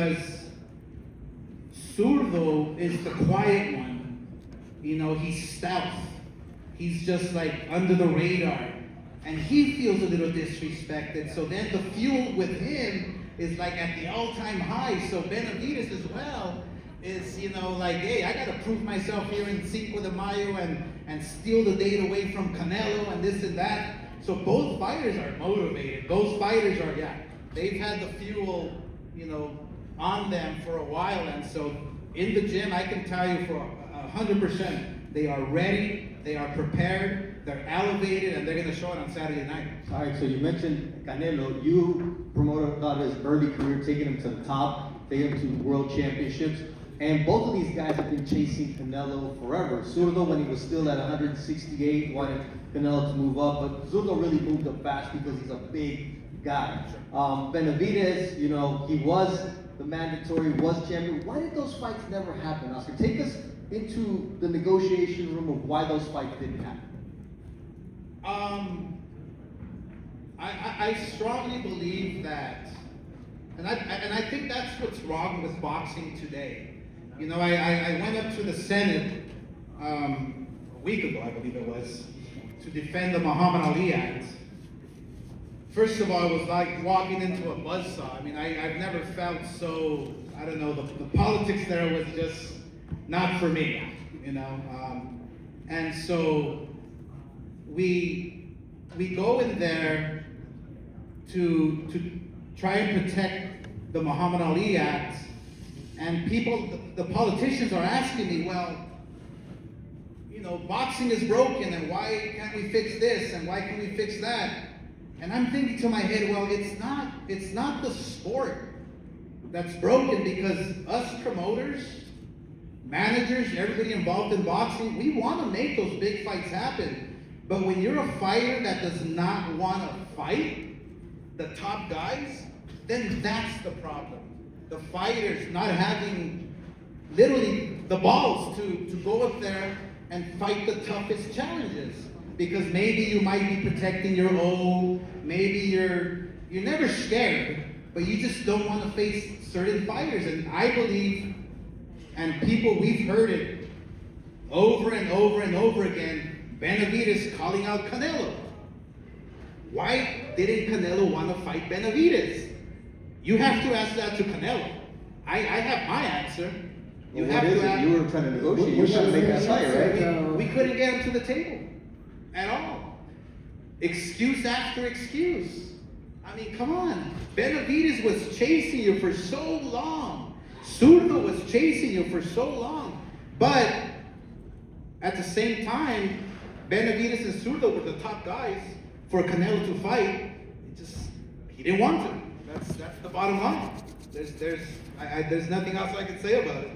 Because Zurdo is the quiet one. You know, he's stealth. He's just like under the radar. And he feels a little disrespected. So then the fuel with him is like at the all-time high. So Benavidez as well is, you know, like, hey, I gotta prove myself here in Cinco de Mayo and steal the date away from Canelo and this and that. So both fighters are motivated. Those fighters are, they've had the fuel, you know, on them for a while. And so in the gym, I can tell you for 100%, they are ready, they are prepared, they're elevated, and they're gonna show it on Saturday night. All right, so you mentioned Canelo. You promoted about his early career, taking him to the top, taking him to world championships. And both of these guys have been chasing Canelo forever. Zurdo, when he was still at 168, wanted Canelo to move up, but Zurdo really moved up fast because he's a big guy. Benavidez, you know, he was the mandatory, was champion. Why did those fights never happen, Oscar? Take us into the negotiation room of why those fights didn't happen. I strongly believe that, and I think that's what's wrong with boxing today. You know, I went up to the Senate a week ago, I believe it was, to defend the Muhammad Ali Act. First of all, it was like walking into a buzzsaw. I mean, I've never felt so, I don't know, the politics there was just not for me, you know. And so we go in there to try and protect the Muhammad Ali Act, and people, the politicians are asking me, well, you know, boxing is broken, and why can't we fix this, and why can't we fix that? And I'm thinking to my head, well, it's not the sport that's broken, because us promoters, managers, everybody involved in boxing, we want to make those big fights happen. But when you're a fighter that does not want to fight the top guys, then that's the problem. The fighters not having literally the balls to go up there and fight the toughest challenges. Because maybe you might be protecting your own, maybe you're never scared, but you just don't want to face certain fighters. And I believe, and people, we've heard it over and over and over again, Benavidez calling out Canelo. Why didn't Canelo want to fight Benavidez? You have to ask that to Canelo. I have my answer. You have to ask. You were trying to negotiate. You were trying to make that fight, right? We couldn't get him to the table at all. Excuse after excuse. I mean, come on. Benavidez was chasing you for so long. Zurdo was chasing you for so long. But at the same time, Benavidez and Zurdo were the top guys for Canelo to fight. He didn't want to. That's the bottom line. There's nothing else I can say about it.